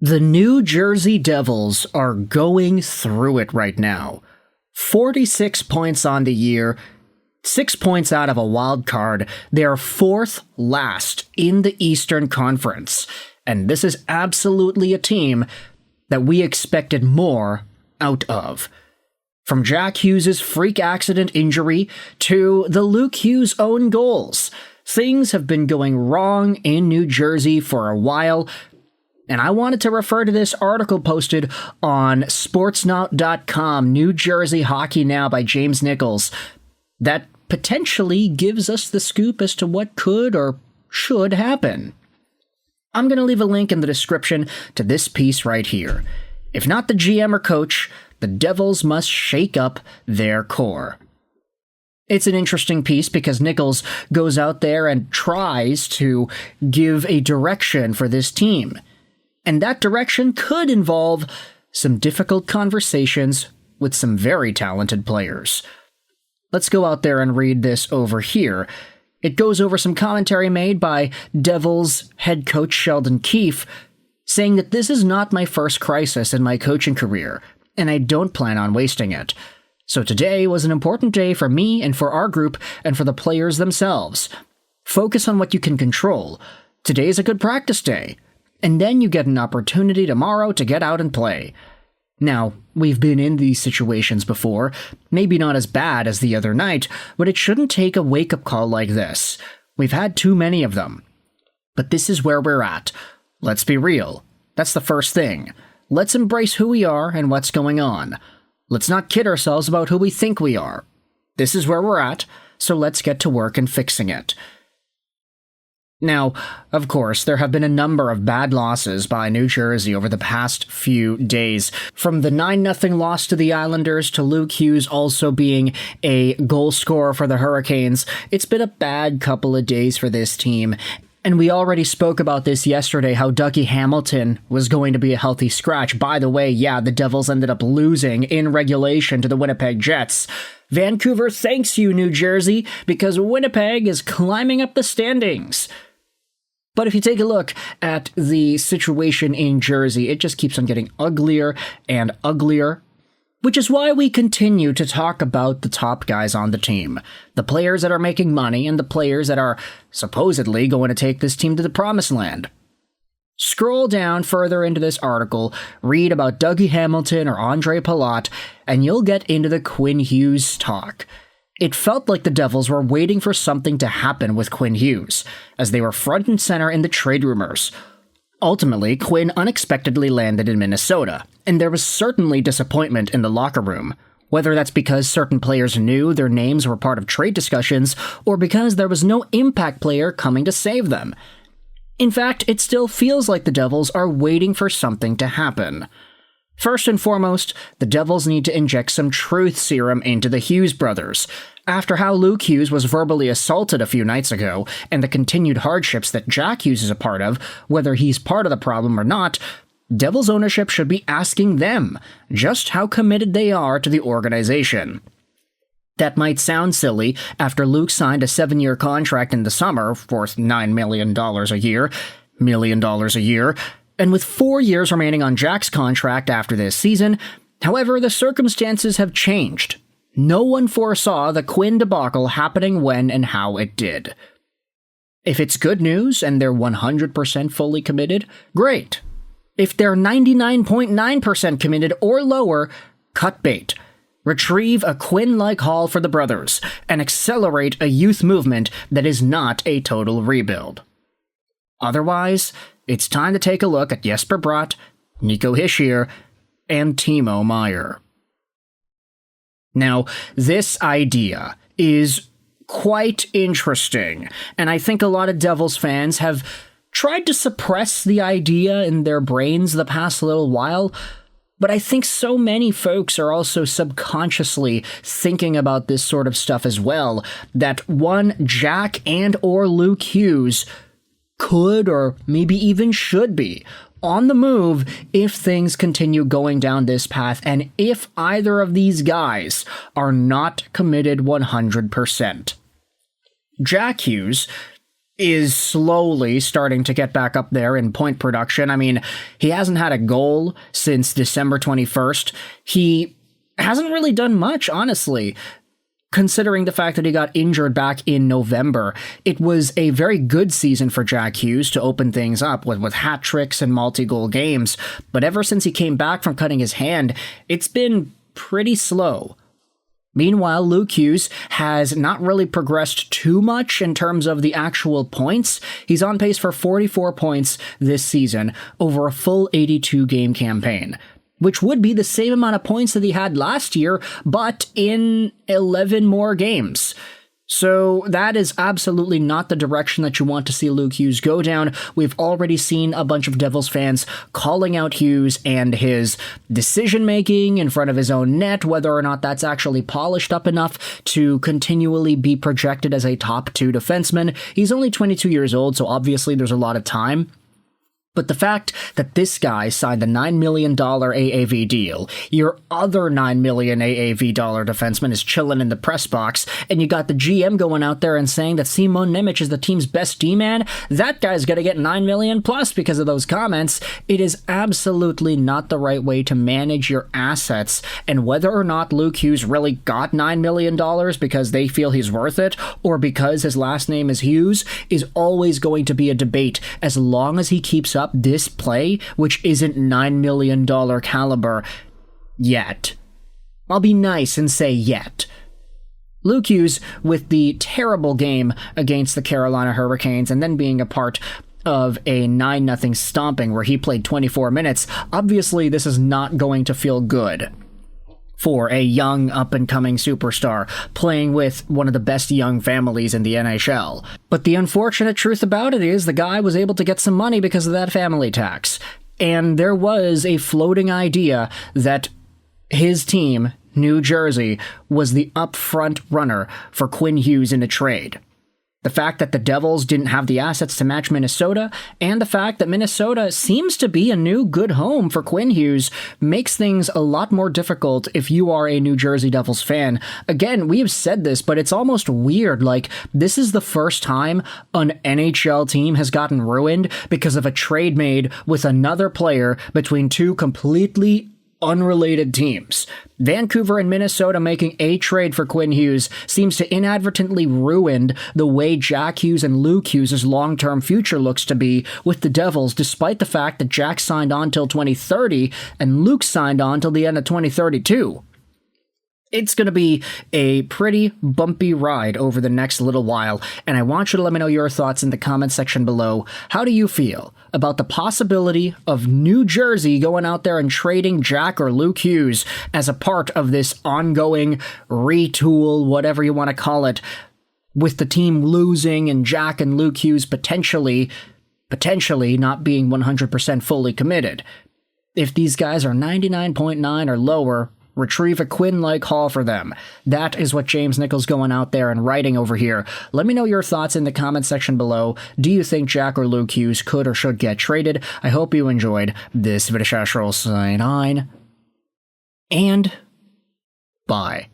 The New Jersey Devils are going through it right now. 46 points on the year, 6 points out of a wild card. They are fourth last in the Eastern Conference. And this is absolutely a team that we expected more out of. From Jack Hughes' freak accident injury to the Luke Hughes' own goals, things have been going wrong in New Jersey for a while. And I wanted to refer to this article posted on sportsnaut.com, New Jersey Hockey Now by James Nichols, that potentially gives us the scoop as to what could or should happen. I'm going to leave a link in the description to this piece right here. If not the GM or coach, the Devils must shake up their core. It's an interesting piece because Nichols goes out there and tries to give a direction for this team. And that direction could involve some difficult conversations with some very talented players. Let's go out there and read this over here. It goes over some commentary made by Devils head coach Sheldon Keefe, saying that this is not my first crisis in my coaching career, and I don't plan on wasting it. So today was an important day for me and for our group and for the players themselves. Focus on what you can control. Today is a good practice day. And then you get an opportunity tomorrow to get out and play. Now, we've been in these situations before, maybe not as bad as the other night, but it shouldn't take a wake-up call like this. We've had too many of them. But this is where we're at. Let's be real. That's the first thing. Let's embrace who we are and what's going on. Let's not kid ourselves about who we think we are. This is where we're at, so let's get to work and fixing it. Now, of course, there have been a number of bad losses by New Jersey over the past few days. From the 9-0 loss to the Islanders to Luke Hughes also being a goal scorer for the Hurricanes, it's been a bad couple of days for this team. And we already spoke about this yesterday, how Dougie Hamilton was going to be a healthy scratch. By the way, yeah, the Devils ended up losing in regulation to the Winnipeg Jets. Vancouver thanks you, New Jersey, because Winnipeg is climbing up the standings. But if you take a look at the situation in Jersey, it just keeps on getting uglier and uglier, which is why we continue to talk about the top guys on the team, the players that are making money and the players that are supposedly going to take this team to the promised land. Scroll down further into this article, read about Dougie Hamilton or Andre Palat, and you'll get into the Quinn Hughes talk. It felt like the Devils were waiting for something to happen with Quinn Hughes, as they were front and center in the trade rumors. Ultimately, Quinn unexpectedly landed in Minnesota, and there was certainly disappointment in the locker room, whether that's because certain players knew their names were part of trade discussions, or because there was no impact player coming to save them. In fact, it still feels like the Devils are waiting for something to happen. First and foremost, the Devils need to inject some truth serum into the Hughes brothers. After how Luke Hughes was verbally assaulted a few nights ago, and the continued hardships that Jack Hughes is a part of, whether he's part of the problem or not, Devils ownership should be asking them just how committed they are to the organization. That might sound silly after Luke signed a 7-year contract in the summer worth $9 million a year, and with 4 years remaining on Jack's contract after this season. However, the circumstances have changed. No one foresaw the Quinn debacle happening when and how it did. If it's good news and they're 100% fully committed, great. If they're 99.9% committed or lower, cut bait. Retrieve a Quinn-like haul for the brothers, and accelerate a youth movement that is not a total rebuild. Otherwise, it's time to take a look at Jesper Bratt, Nico Hischier, and Timo Meier. Now, this idea is quite interesting, and I think a lot of Devils fans have tried to suppress the idea in their brains the past little while, but I think so many folks are also subconsciously thinking about this sort of stuff as well, that one Jack and or Luke Hughes could or maybe even should be on the move if things continue going down this path, and if either of these guys are not committed 100%. Jack Hughes is slowly starting to get back up there in point production. I mean, he hasn't had a goal since December 21st. He hasn't really done much, honestly, considering the fact that he got injured back in November. It was a very good season for Jack Hughes to open things up with hat tricks and multi-goal games, but ever since he came back from cutting his hand, it's been pretty slow. Meanwhile, Luke Hughes has not really progressed too much in terms of the actual points. He's on pace for 44 points this season over a full 82-game campaign, which would be the same amount of points that he had last year, but in 11 more games. So that is absolutely not the direction that you want to see Luke Hughes go down. We've already seen a bunch of Devils fans calling out Hughes and his decision-making in front of his own net, whether or not that's actually polished up enough to continually be projected as a top 2 defenseman. He's only 22 years old, so obviously there's a lot of time. But the fact that this guy signed a $9 million AAV deal, your other $9 million AAV defenseman is chilling in the press box, and you got the GM going out there and saying that Simon Nemec is the team's best D-man, that guy's gonna get $9 million plus because of those comments. It is absolutely not the right way to manage your assets, and whether or not Luke Hughes really got $9 million because they feel he's worth it, or because his last name is Hughes, is always going to be a debate as long as he keeps up this play, which isn't $9 million caliber yet. I'll be nice and say yet. Luke Hughes, with the terrible game against the Carolina Hurricanes and then being a part of a 9-0 stomping where he played 24 minutes, obviously this is not going to feel good for a young, up-and-coming superstar playing with one of the best young families in the NHL. But the unfortunate truth about it is the guy was able to get some money because of that family tax. And there was a floating idea that his team, New Jersey, was the upfront runner for Quinn Hughes in a trade. The fact that the Devils didn't have the assets to match Minnesota, and the fact that Minnesota seems to be a new good home for Quinn Hughes, makes things a lot more difficult if you are a New Jersey Devils fan. Again, we have said this, but it's almost weird. Like, this is the first time an NHL team has gotten ruined because of a trade made with another player between two completely unrelated teams. Vancouver and Minnesota making a trade for Quinn Hughes seems to inadvertently ruin the way Jack Hughes and Luke Hughes' long-term future looks to be with the Devils, despite the fact that Jack signed on till 2030 and Luke signed on till the end of 2032. It's going to be a pretty bumpy ride over the next little while, and I want you to let me know your thoughts in the comment section below. How do you feel about the possibility of New Jersey going out there and trading Jack or Luke Hughes as a part of this ongoing retool, whatever you want to call it, with the team losing and Jack and Luke Hughes potentially not being 100% fully committed? If these guys are 99.9 or lower, retrieve a Quinn-like haul for them. That is what James Nichols going out there and writing over here. Let me know your thoughts in the comment section below. Do you think Jack or Luke Hughes could or should get traded? I hope you enjoyed this video. Sign on, and bye.